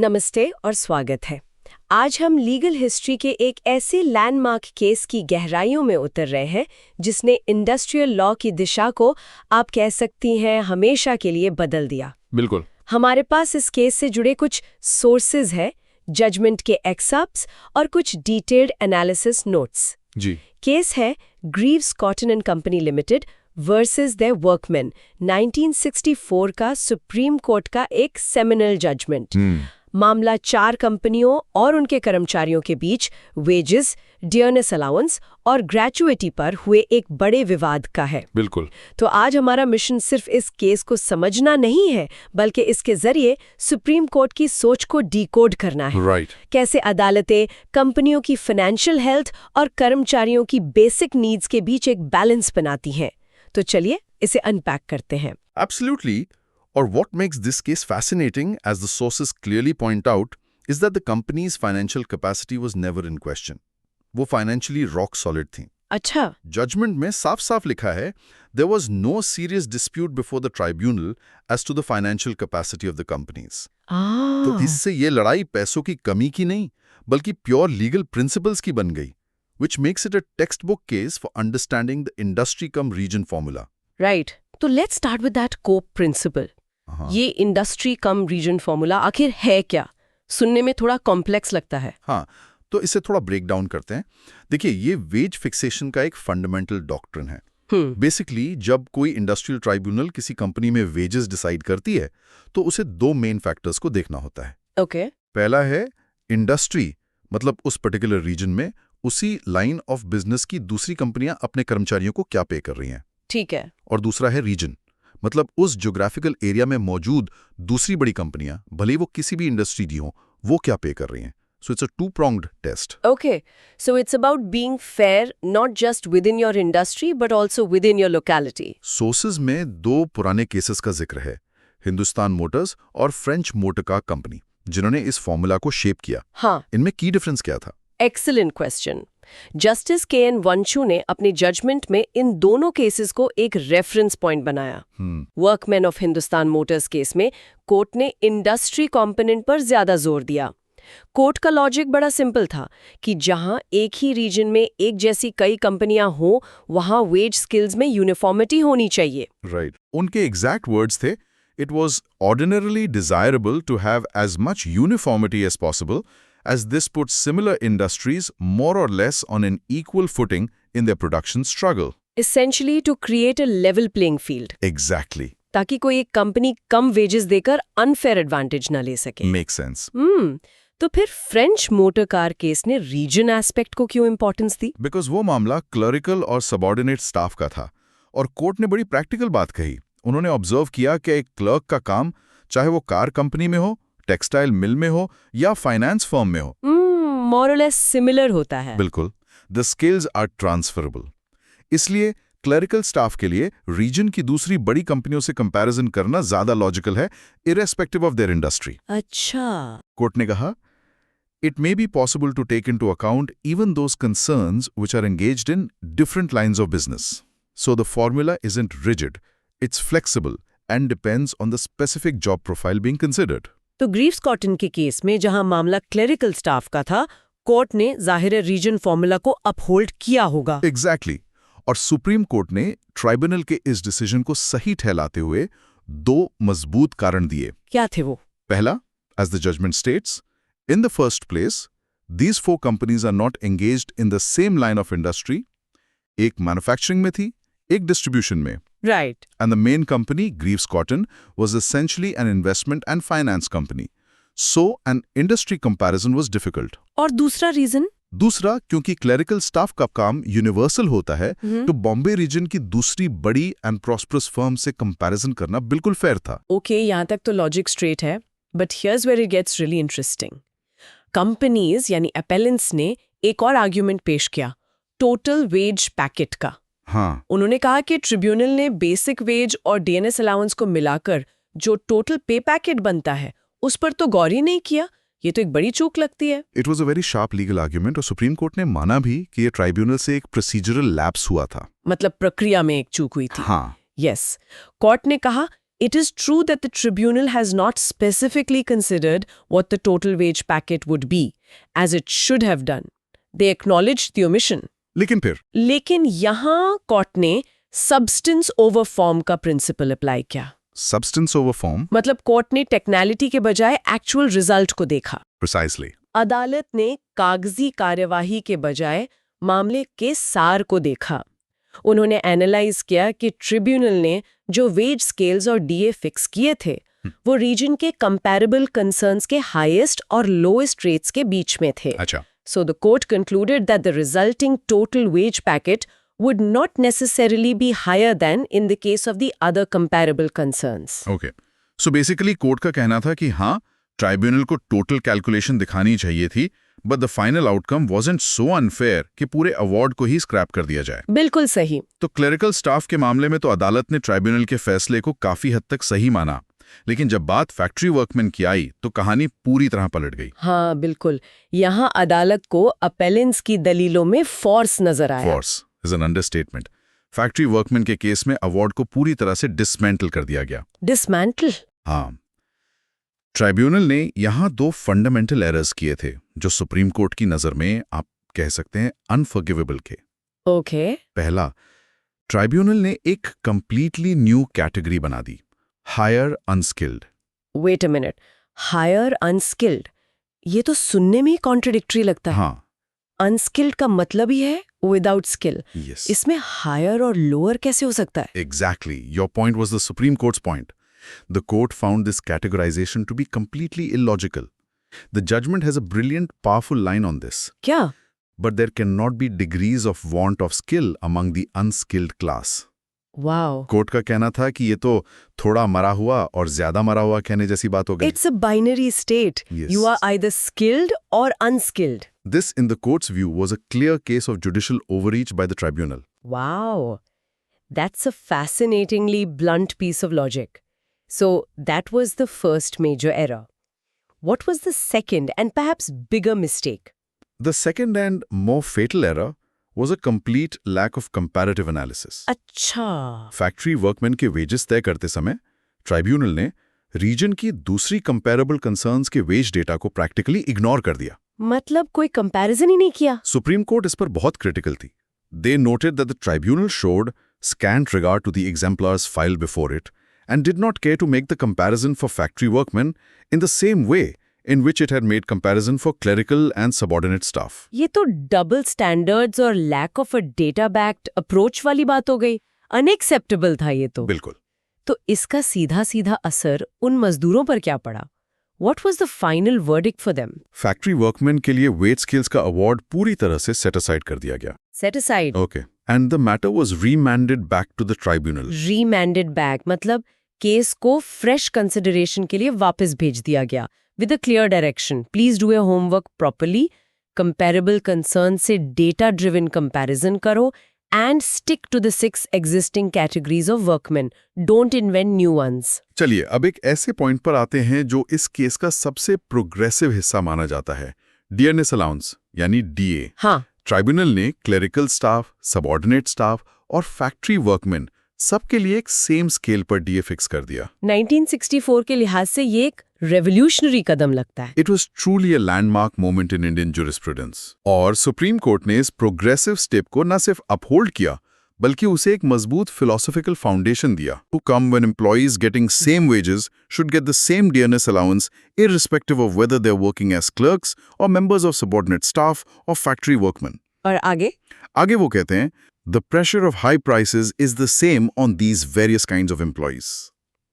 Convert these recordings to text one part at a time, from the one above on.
नमस्ते और स्वागत है। आज हम लीगल हिस्ट्री के एक ऐसे लैंडमार्क केस की गहराइयों में उतर रहे हैं जिसने इंडस्ट्रियल लॉ की दिशा को आप कह सकती हैं हमेशा के लिए बदल दिया। बिल्कुल। हमारे पास इस केस से जुड़े कुछ सोर्सेज हैं, जजमेंट के एक्सर्प्ट्स और कुछ डिटेल्ड एनालिसिस नोट्स। जी। केस है Greaves Cotton and company limited versus their workmen, 1964 का सुप्रीम कोर्ट का एक सेमिनल जजमेंट। मामला 4 कंपनियों और उनके कर्मचारियों के बीच वेजेस, डियरनेस अलाउंस और ग्रेचुइटी पर हुए एक बड़े विवाद का है। बिल्कुल। तो आज हमारा मिशन सिर्फ इस केस को समझना नहीं है, बल्कि इसके जरिए सुप्रीम कोर्ट की सोच को डिकोड करना है। राइट। कैसे अदालतें कंपनियों की फाइनेंशियल हेल्थ और कर्मचारियों की बेसिक नीड्स के बीच एक बैलेंस बनाती हैं। तो चलिए इसे अनपैक करते हैं। Absolutely. Or what makes this case fascinating, as the sources clearly point out, is that the company's financial capacity was never in question. वो financially rock solid थी। अच्छा। Judgment में साफ-साफ लिखा है, there was no serious dispute before the tribunal as to the financial capacity of the companies. तो इससे ये लड़ाई पैसों की कमी की नहीं, बल्कि pure legal principles की बन गई, which makes it a textbook case for understanding the industry-cum-region formula. Right. तो let's start with that core principle. ये इंडस्ट्री कम रीजन फॉर्मूला आखिर है क्या? सुनने में थोड़ा कॉम्प्लेक्स लगता है। हाँ, तो इसे थोड़ा ब्रेक डाउन करते हैं। देखिए, ये वेज फिक्सेशन का एक फंडामेंटल डॉक्ट्रिन है। बेसिकली जब कोई इंडस्ट्रियल ट्राइब्यूनल किसी कंपनी में वेजेस डिसाइड करती है, तो उसे 2 मेन फैक्टर्स को देखना होता है। ओके। पहला है इंडस्ट्री, मतलब उस पर्टिकुलर रीजन में उसी लाइन ऑफ बिजनेस की दूसरी कंपनियां अपने कर्मचारियों को क्या पे कर रही हैं। ठीक है। और दूसरा है रीजन, मतलब उस ज्योग्राफिकल एरिया में मौजूद दूसरी बड़ी कंपनियां, भले वो किसी भी इंडस्ट्री की हो, वो क्या पे कर रही हैं। So it's a 2-pronged test. Okay, so it's about being fair not just within your industry but also within your locality. Sources में 2 पुराने केसेस का जिक्र है, हिंदुस्तान मोटर्स और फ्रेंच मोटर कार कंपनी, जिन्होंने इस फॉर्मूला को shape किया। हाँ। इनमें की डिफरेंस क्या था? Excellent question. Justice K. N.. Vanshu ने अपने जजमेंट में इन दोनों केसेस को एक रेफरेंस पॉइंट बनाया। Workman of Hindustan Motors case में कोर्ट ने इंडस्ट्री कंपोनेंट पर ज्यादा जोर दिया। कोर्ट का लॉजिक बड़ा सिंपल था कि जहां एक ही रीजन में एक जैसी कई कंपनियां हो, वहां वेज स्किल्स में यूनिफॉर्मिटी होनी चाहिए। राइट। उनके एग्जैक्ट वर्ड्स थे, it was ordinarily desirable to have as much uniformity as possible, as this puts similar industries more or less on an equal footing in their production struggle. Essentially to create a level playing field. Exactly. ताकि कोई एक company कम wages देकर unfair advantage न ले सके। Makes sense. तो फिर French motor car case ने रीजन एस्पेक्ट को क्यों इंपॉर्टेंस दी? Because वो मामला क्लरिकल और सबऑर्डिनेट स्टाफ का था, और कोर्ट ने बड़ी प्रैक्टिकल बात कही। उन्होंने ऑब्जर्व किया कि एक क्लर्क का काम, चाहे वो कार कंपनी में हो, टेक्सटाइल मिल में हो या फाइनेंस फर्म में हो, मोर और लेस सिमिलर होता है। बिल्कुल, द स्किल्स आर ट्रांसफरेबल। इसलिए क्लरिकल स्टाफ के लिए रीजन की दूसरी बड़ी कंपनियों से कंपैरिजन करना ज्यादा लॉजिकल है, इरेस्पेक्टिव ऑफ देयर इंडस्ट्री। अच्छा। कोर्ट ने कहा, it may be possible to take into account even those concerns which are engaged in different lines of business. So the formula isn't rigid, it's flexible and depends on the specific job profile being considered. तो Greaves Cotton के case में जहां मामला clerical staff का था, court ने जाहिर reason formula को अपहोल्ड किया होगा। एग्जैक्टली। और सुप्रीम कोर्ट ने ट्राइब्यूनल के इस डिसीजन को सही ठहराते हुए 2 मजबूत कारण दिए। क्या थे वो? पहला, as the judgment states, in the first place these 4 companies are not engaged in the same line of industry. एक मैन्युफैक्चरिंग में थी, एक डिस्ट्रीब्यूशन में। Right. And the main company, Greaves Cotton, was essentially an investment and finance company. So, an industry comparison was difficult. और दूसरा reason? दूसरा, क्योंकि clerical staff का काम यूनिवर्सल होता है, तो बॉम्बे रीजन की दूसरी बड़ी एंड प्रॉस्परस फर्म से कंपैरिजन करना बिल्कुल फेयर था। ओके, यहाँ तक तो लॉजिक स्ट्रेट है, but here's where it gets really interesting. Companies यानी अपेलेंट्स ने एक और आर्ग्यूमेंट पेश किया, टोटल वेज पैकेट का। हाँ। उन्होंने कहा कि ट्रिब्यूनल ने बेसिक वेज और डीएनएस अलाउंस को मिलाकर जो टोटल पे पैकेट बनता है, उस पर तो गौर ही नहीं किया। ये तो एक बड़ी चूक लगती है। It was a very sharp legal argument, और सुप्रीम कोर्ट ने माना भी कि ये ट्राइब्यूनल से एक प्रोसीजरल लैप्स हुआ था, मतलब प्रक्रिया में एक चूक हुई थी। हाँ। यस, कोर्ट ने कहा It is true that the tribunal has not specifically considered what the total wage packet would be, as it should have done. They acknowledged the omission. लेकिन यहाँ कोर्ट ने substance over form का principal apply किया. Substance over form? मतलब court ने टेक्नैलिटी के बजाय actual result को देखा. Precisely. अदालत ने कागजी कार्यवाही के बजाय मामले के सार को देखा. उन्होंने एनालाइज किया कि ट्रिब्यूनल ने जो वेज स्केल्स और डीए फिक्स किए थे वो रीजन के कंपैरेबल कंसर्न्स के हाईएस्ट और लोएस्ट रेट्स के बीच में थे. अच्छा. So the court concluded that the resulting total wage packet would not necessarily be higher than in the case of the other comparable concerns. Okay. So basically court का कहना था कि हाँ, ट्राइब्यूनल को टोटल कैलकुलेशन दिखानी चाहिए थी, but the final outcome wasn't so unfair कि पूरे अवार्ड को ही स्क्रैप कर दिया जाए. बिल्कुल सही. तो क्लरिकल स्टाफ के मामले में तो अदालत ने ट्राइब्यूनल के फैसले को काफी हद तक सही माना, लेकिन जब बात फैक्ट्री वर्कमैन की आई तो कहानी पूरी तरह पलट गई. हाँ बिल्कुल. यहाँ अदालत को अपेलेंट्स की दलीलों में फोर्स नजर आया. Force is an understatement. Factory workman के केस में अवार्ड को पूरी तरह से डिसमेंटल कर दिया गया. डिसमेंटल? हाँ. ट्राइब्यूनल ने यहाँ 2 फंडामेंटल एरर्स किए थे जो सुप्रीम कोर्ट की नजर में आप कह सकते हैं अनफॉरगिवेबल के. ओके. पहला, ट्राइब्यूनल ने एक कंप्लीटली न्यू कैटेगरी बना दी, higher unskilled. Wait a minute. Higher unskilled, ये तो सुनने में ही कॉन्ट्रडिक्टरी लगता है. हाँ. अनस्किल्ड का मतलब ही है विदाउट स्किल. Yes. इसमें हायर और लोअर कैसे हो सकता है? Exactly. Your point was the Supreme Court's point. The court found this categorization to be completely illogical. The judgment has a brilliant, powerful line on this. क्या? But there cannot be degrees of want of skill among the unskilled class. Wow. Court का कहना था कि ये तो थोड़ा मरा हुआ और ज्यादा मरा हुआ कहने जैसी बात हो गई. It's a binary state. Yes. You are either skilled or unskilled. This, in the court's view, was a clear case of judicial overreach by the tribunal. Wow. That's a fascinatingly blunt piece of logic. So that was the first major error. What was the second and perhaps bigger mistake? The second and more fatal error was a complete lack of comparative analysis. अच्छा. Factory workman के wages तय करते समय tribunal ने reason की दूसरी comparable concerns के veg data को प्रैक्टिकली इग्नोर कर दिया. मतलब कोई कंपैरिजन ही नहीं किया. सुप्रीम कोर्ट इस पर बहुत क्रिटिकल थी. They noted that the tribunal showed scant regard to the exemplars filed before it and did not care to make the comparison for factory workmen in the same way in which it had made comparison for clerical and subordinate staff. ये तो double standards और lack of a data backed approach वाली बात हो गई. Unacceptable था ये तो. बिल्कुल. तो इसका सीधा सीधा असर उन मजदूरों पर क्या पड़ा? What was the final verdict for them? Factory workman के लिए वेज स्किल्स का अवार्ड पूरी तरह से सेट असाइड कर दिया गया. Set aside. Okay. And the matter was remanded back to the tribunal. Remanded back मतलब केस को फ्रेश कंसिडरेशन के लिए वापस भेज दिया गया with a clear direction. Please do your homework properly. Comparable concern से data driven comparison करो and stick to the 6 existing categories of workmen. Don't invent new ones. चलिए अब एक ऐसे पॉइंट पर आते हैं जो इस केस का सबसे प्रोग्रेसिव हिस्सा माना जाता है, डियरनेस अलाउंस यानी डीए. हाँ. ट्राइब्यूनल ने क्लेरिकल स्टाफ, सबऑर्डिनेट स्टाफ और फैक्ट्री वर्कमैन सबके लिए एक सेम स्केल पर डीए फिक्स कर दिया. 1964 के लिहाज से ये एक रेवोल्यूशनरी कदम लगता है. It was truly a landmark moment in Indian jurisprudence. और सुप्रीम कोर्ट ने इस प्रोग्रेसिव स्टेप को न सिर्फ अपहोल्ड किया बल्कि उसे एक मजबूत philosophical foundation दिया. To come when employees getting same wages should get the same dearness allowance irrespective of whether they're working as clerks or members of subordinate staff or factory workmen. और आगे? आगे वो कहते हैं, the pressure of high prices is the same on these various kinds of employees.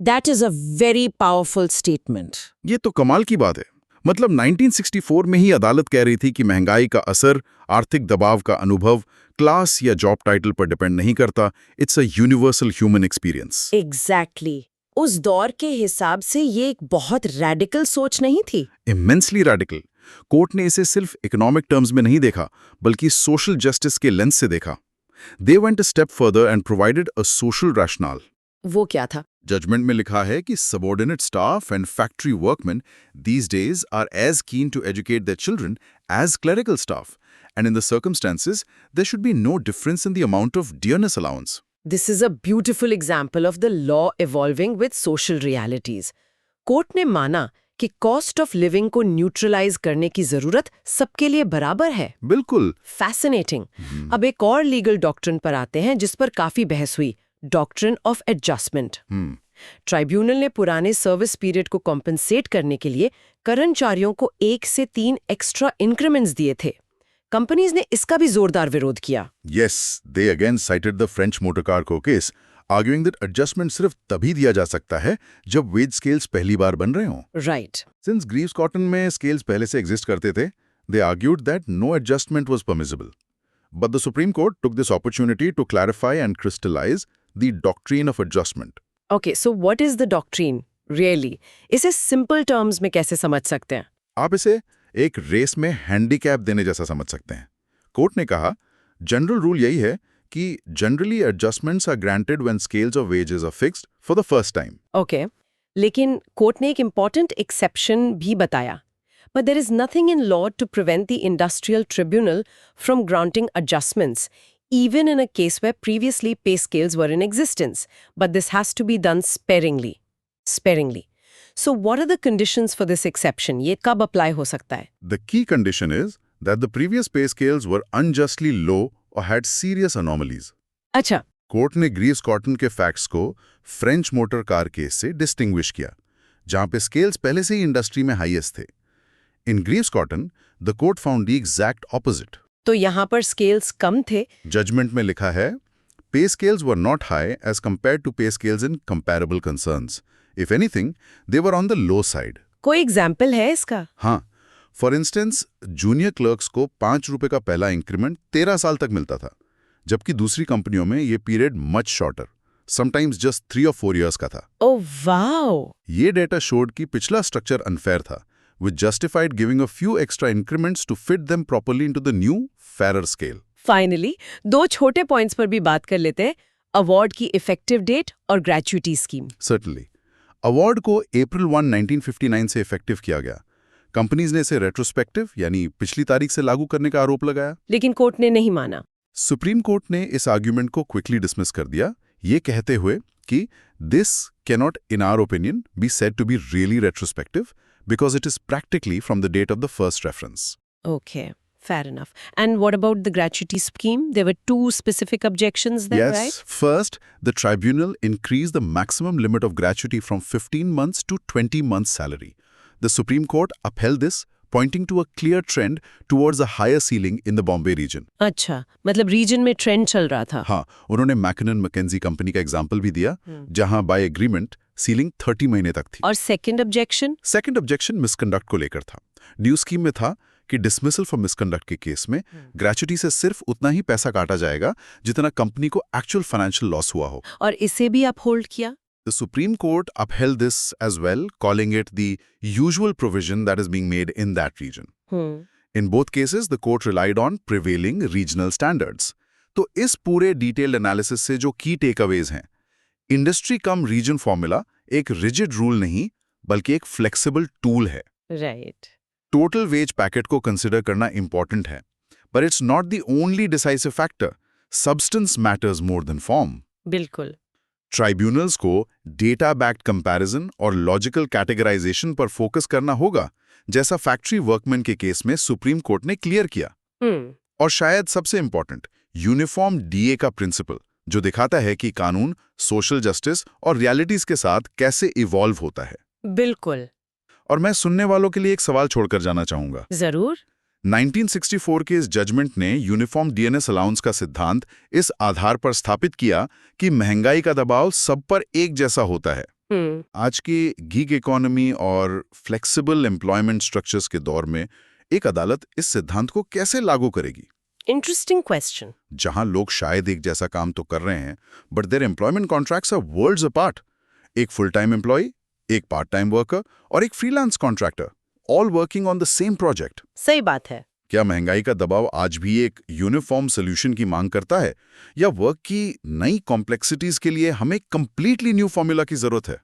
That is a very powerful statement. ये तो कमाल की बात है. मतलब 1964 में ही अदालत कह रही थी कि महंगाई का असर, आर्थिक दबाव का अनुभव, क्लास या जॉब टाइटल पर डिपेंड नहीं करता. It's a universal human experience. Exactly. उस दौर के हिसाब से ये एक बहुत रैडिकल सोच नहीं थी. Immensely radical. कोर्ट ने इसे सिर्फ इकोनॉमिक टर्म्स में नहीं देखा बल्कि सोशल जस्टिस के लेंस से देखा. They went a step further and provided a social rational. वो क्या था? जजमेंट में लिखा है कि subordinate staff and factory workman these days are as keen to educate their children as clerical staff, and in the circumstances, there should be no difference in the amount of dearness allowance. This is a beautiful example of the law evolving with social realities. Court ने माना कि cost of living को neutralise करने की जरूरत सबके लिए बराबर है। बिल्कुल। फैसिनेटिंग। अब एक और लीगल डॉक्ट्रिन पर आते हैं जिस पर काफी बहस हुई, डॉक्ट्रिन ऑफ एडजस्टमेंट। ट्राइब्यूनल ने पुराने सर्विस पीरियड को कॉम्पेंसेट करने के लिए कर्मचारियों को 1 से 3 एक्स्ट्रा इंक्रीमेंट्स दिए थे। कंपनीज ने इसका भी जोरदार विरोध किया। Yes, they again cited the French motor car co case, arguing that adjustment सिर्फ तभी दिया जा सकता है जब वेज स्केल्स पहली बार बन रहे हों। राइट। Since Greaves-Cotton में स्केल्स पहले से एग्जिस्ट करते थे, they argued that no adjustment was permissible. But the Supreme Court took this opportunity to clarify and crystallize the doctrine of adjustment. Okay, so what is the doctrine really? इसे simple terms में कैसे समझ सकते हैं? आप इसे एक race में हैंडीकैप देने जैसा समझ सकते हैं। कोर्ट ने कहा, जनरल रूल यही है कि generally adjustments are granted when scales of wages are fixed for the first time. Okay, लेकिन कोर्ट ने एक इम्पॉर्टेंट एक्सेप्शन भी बताया। But there is nothing in law to prevent the industrial tribunal from granting adjustments even in a case where previously pay scales were in existence, but this has to be done sparingly. So what are the conditions for this exception? ये कब apply हो सकता है? The key condition is that the previous pay scales were unjustly low or had serious anomalies. अच्छा। Court ने Greaves-cotton के facts को French motor car case से डिस्टिंग्विश किया, जहां पे स्केल्स पहले से ही इंडस्ट्री में हाईएस्ट थे। In Greaves-Cotton, the court found the exact opposite. तो यहाँ पर स्केल्स कम थे। जजमेंट में लिखा है, pay scales were not high as compared to pay scales in comparable concerns. If anything, they were on the low side. कोई example है इसका? हाँ, फॉर इंस्टेंस जूनियर क्लर्क्स को 5 रुपए का पहला इंक्रीमेंट 13 साल तक मिलता था, जबकि दूसरी कंपनियों में ये period much shorter, sometimes just 3 or 4 years का था। Oh wow! ये डेटा शोड कि पिछला स्ट्रक्चर अनफेयर था, which justified giving a few extra increments to fit them properly into the new, fairer scale. Finally 2 छोटे पॉइंट्स पर भी बात कर लेते हैं, अवार्ड की इफेक्टिव डेट और ग्रेच्युटी स्कीम। Certainly. अवार्ड को April 1, 1959 से इफेक्टिव किया गया। कंपनीज ने इसे रेट्रोस्पेक्टिव यानी पिछली तारीख से लागू करने का आरोप लगाया, लेकिन कोर्ट ने नहीं माना। सुप्रीम कोर्ट ने इस आर्ग्यूमेंट को क्विकली डिसमिस कर दिया, ये कहते हुए कि this cannot in our opinion be said to be really retrospective because it is practically from the date of the first reference. Okay, fair enough. And what about the gratuity scheme? There were 2 specific objections there, Yes. right? First, the tribunal increased the maximum limit of gratuity from 15 months to 20 months' salary. The Supreme Court upheld this, pointing to a clear trend towards a higher ceiling in the Bombay region. अच्छा, मतलब reason में trend चल रहा था। हाँ, उन्होंने McKinnon McKenzie company का example भी दिया, जहां बाय एग्रीमेंट सीलिंग 30 महीने तक थी। और सेकंड ऑब्जेक्शन मिसकंडक्ट को लेकर था। न्यू स्कीम में था कि डिसमिसल फॉर मिसकंडक्ट के केस में ग्रेच्युटी से सिर्फ उतना ही पैसा काटा जाएगा जितना कंपनी को एक्चुअल फाइनेंशियल लॉस हुआ हो। और इसे भी अपहोल्ड किया। The Supreme Court upheld this as well, calling it the usual provision that is being made in that region. In both cases, the court relied on prevailing regional standards. तो इस पूरे detailed analysis से जो की takeaways हैं, industry cum region formula एक rigid rule नहीं बल्कि एक फ्लेक्सिबल टूल है। राइट। टोटल वेज पैकेट को कंसिडर करना इंपॉर्टेंट है, but it's not the only decisive factor. Substance matters more than form. बिल्कुल। ट्राइब्यूनल्स को डेटा बैक्ड कंपैरिजन और लॉजिकल कैटेगराइजेशन पर फोकस करना होगा, जैसा फैक्ट्री वर्कमैन के केस में सुप्रीम कोर्ट ने क्लियर किया। और शायद सबसे इंपॉर्टेंट, यूनिफॉर्म डीए का प्रिंसिपल, जो दिखाता है कि कानून सोशल जस्टिस और रियलिटीज के साथ कैसे इवॉल्व होता है। बिल्कुल। और मैं सुनने वालों के लिए एक सवाल छोड़कर जाना चाहूंगा। जरूर। 1964 के इस जजमेंट ने यूनिफॉर्म डीएनएस अलाउंस का सिद्धांत इस आधार पर स्थापित किया कि महंगाई का दबाव सब पर एक जैसा होता है। आज की गीग इकोनॉमी और फ्लेक्सिबल एम्प्लॉयमेंट स्ट्रक्चर्स के दौर में एक अदालत इस सिद्धांत को कैसे लागू करेगी? Interesting question. जहां लोग शायद एक जैसा काम तो कर रहे हैं, but their employment contracts are worlds apart. एक फुल टाइम एम्प्लॉय, एक पार्ट टाइम वर्कर और एक freelance contractor, all working on the same project. सही बात है। क्या महंगाई का दबाव आज भी एक यूनिफॉर्म सोल्यूशन की मांग करता है, या वर्क की नई कॉम्प्लेक्सिटीज के लिए हमें कंप्लीटली न्यू फॉर्मूला की जरूरत है?